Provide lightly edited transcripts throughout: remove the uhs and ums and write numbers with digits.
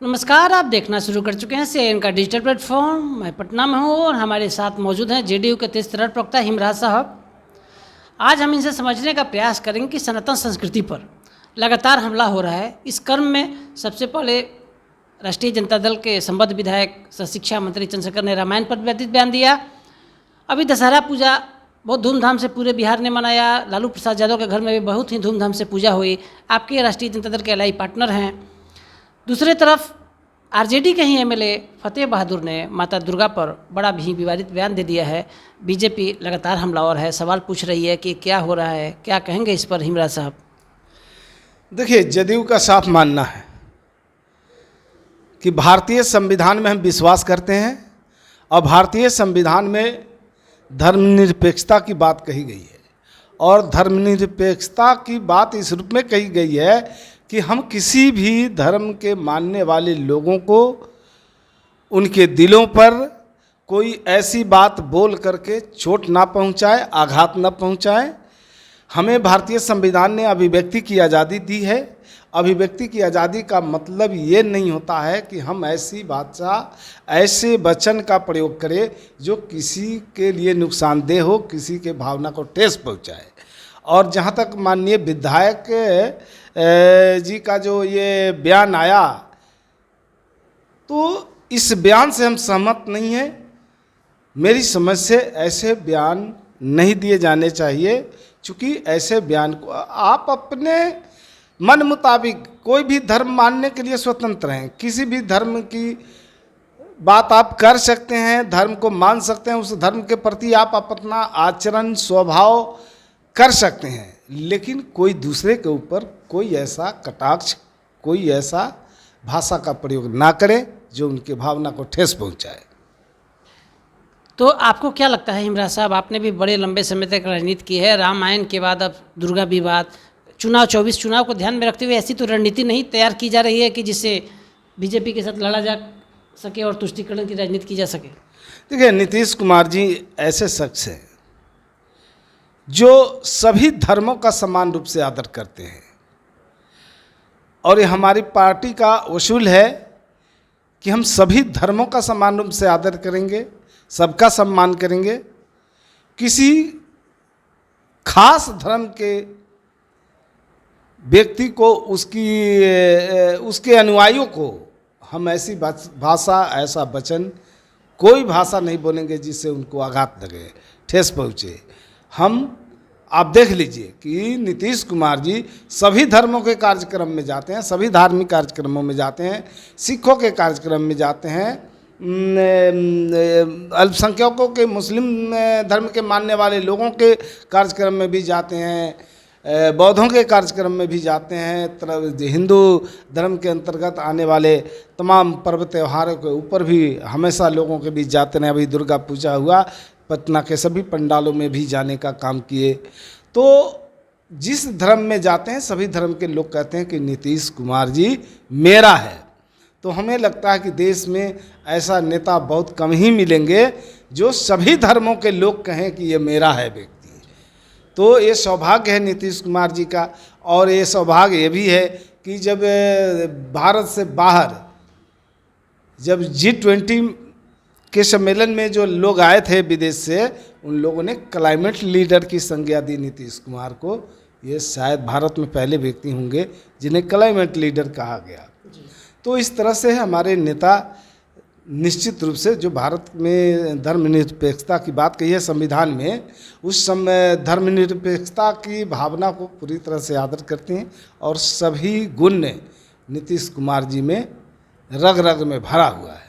नमस्कार, आप देखना शुरू कर चुके हैं सीएन का डिजिटल प्लेटफॉर्म। मैं पटना में हूँ और हमारे साथ मौजूद हैं जेडीयू के तेज तर्रार प्रवक्ता हिमराज साहब। आज हम इनसे समझने का प्रयास करेंगे कि सनातन संस्कृति पर लगातार हमला हो रहा है। इस क्रम में सबसे पहले राष्ट्रीय जनता दल के संबद्ध विधायक सह शिक्षा मंत्री चंद्रशेखर ने रामायण पर व्यतीत बयान दिया। अभी दशहरा पूजा बहुत धूमधाम से पूरे बिहार ने मनाया। लालू प्रसाद यादव के घर में भी बहुत ही धूमधाम से पूजा हुई। आपके राष्ट्रीय जनता दल के एलआई पार्टनर हैं। दूसरी तरफ आरजेडी के ही एमएलए फतेह बहादुर ने माता दुर्गा पर बड़ा भी विवादित बयान दे दिया है। बीजेपी लगातार हमलावर है, सवाल पूछ रही है कि क्या हो रहा है, क्या कहेंगे इस पर हिमराज साहब? देखिए, जदयू का साफ मानना है कि भारतीय संविधान में हम विश्वास करते हैं और भारतीय संविधान में धर्मनिरपेक्षता की बात कही गई है। और धर्मनिरपेक्षता की बात इस रूप में कही गई है कि हम किसी भी धर्म के मानने वाले लोगों को उनके दिलों पर कोई ऐसी बात बोल करके चोट ना पहुंचाए, आघात ना पहुंचाए। हमें भारतीय संविधान ने अभिव्यक्ति की आज़ादी दी है। अभिव्यक्ति की आज़ादी का मतलब ये नहीं होता है कि हम ऐसी भाषा, ऐसे वचन का प्रयोग करें जो किसी के लिए नुकसानदेह हो, किसी के भावना को ठेस पहुंचाए। और जहाँ तक माननीय विधायक जी का जो ये बयान आया, तो इस बयान से हम सहमत नहीं हैं। मेरी समझ से ऐसे बयान नहीं दिए जाने चाहिए, क्योंकि ऐसे बयान को आप अपने मन मुताबिक कोई भी धर्म मानने के लिए स्वतंत्र हैं। किसी भी धर्म की बात आप कर सकते हैं, धर्म को मान सकते हैं, उस धर्म के प्रति आप अपना आचरण स्वभाव कर सकते हैं, लेकिन कोई दूसरे के ऊपर कोई ऐसा कटाक्ष, कोई ऐसा भाषा का प्रयोग ना करे जो उनके भावना को ठेस पहुंचाए। तो आपको क्या लगता है हिमराज साहब, आपने भी बड़े लंबे समय तक राजनीति की है, रामायण के बाद अब दुर्गा विवाद, चुनाव 24 चुनाव को ध्यान में रखते हुए ऐसी तो रणनीति नहीं तैयार की जा रही है कि जिससे बीजेपी के साथ लड़ा जा सके और तुष्टीकरण की राजनीति की जा सके? देखिए, नीतीश कुमार जी ऐसे शख्स हैं जो सभी धर्मों का समान रूप से आदर करते हैं, और ये हमारी पार्टी का उसूल है कि हम सभी धर्मों का समान रूप से आदर करेंगे, सबका सम्मान करेंगे। किसी खास धर्म के व्यक्ति को, उसके अनुयायियों को हम ऐसी भाषा, ऐसा वचन, कोई भाषा नहीं बोलेंगे जिससे उनको आघात लगे, ठेस पहुँचे। आप देख लीजिए कि नीतीश कुमार जी सभी धर्मों के कार्यक्रम में जाते हैं, सभी धार्मिक कार्यक्रमों में जाते हैं, सिखों के कार्यक्रम में जाते हैं, अल्पसंख्यकों के, मुस्लिम धर्म के मानने वाले लोगों के कार्यक्रम में भी जाते हैं, बौद्धों के कार्यक्रम में भी जाते हैं, हिंदू धर्म के अंतर्गत आने वाले तमाम पर्व त्योहारों के ऊपर भी हमेशा लोगों के बीच जाते हैं। अभी दुर्गा पूजा हुआ, पटना के सभी पंडालों में भी जाने का काम किए। तो जिस धर्म में जाते हैं सभी धर्म के लोग कहते हैं कि नीतीश कुमार जी मेरा है। तो हमें लगता है कि देश में ऐसा नेता बहुत कम ही मिलेंगे जो सभी धर्मों के लोग कहें कि ये मेरा है व्यक्ति। तो ये सौभाग्य है नीतीश कुमार जी का। और ये सौभाग्य ये भी है कि जब भारत से बाहर, जब G20 के सम्मेलन में जो लोग आए थे विदेश से, उन लोगों ने क्लाइमेट लीडर की संज्ञा दी नीतीश कुमार को। ये शायद भारत में पहले व्यक्ति होंगे जिन्हें क्लाइमेट लीडर कहा गया। तो इस तरह से हमारे नेता निश्चित रूप से जो भारत में धर्मनिरपेक्षता की बात कही है संविधान में, उस समय धर्मनिरपेक्षता की भावना को पूरी तरह से आदर करते हैं और सभी गुण नीतीश कुमार जी में रग रग में भरा हुआ है।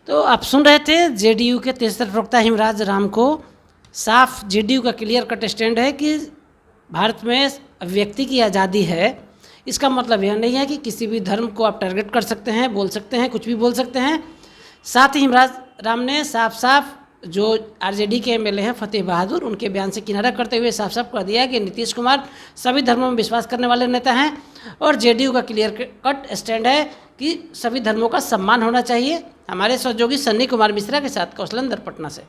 तो आप सुन रहे थे जेडीयू के तेज तर्रार प्रवक्ता हिमराज राम को। साफ जेडीयू का क्लियर कट स्टैंड है कि भारत में अभिव्यक्ति की आज़ादी है। इसका मतलब यह नहीं है कि किसी भी धर्म को आप टारगेट कर सकते हैं, बोल सकते हैं, कुछ भी बोल सकते हैं। साथ ही हिमराज राम ने साफ साफ जो आरजेडी के एमएलए हैं फतेह बहादुर, उनके बयान से किनारा करते हुए साफ साफ कह दिया कि नीतीश कुमार सभी धर्मों में विश्वास करने वाले नेता हैं और जेडीयू का क्लियर कट स्टैंड है कि सभी धर्मों का सम्मान होना चाहिए। हमारे सहयोगी सन्नी कुमार मिश्रा के साथ कौशलेंद्र, पटना से।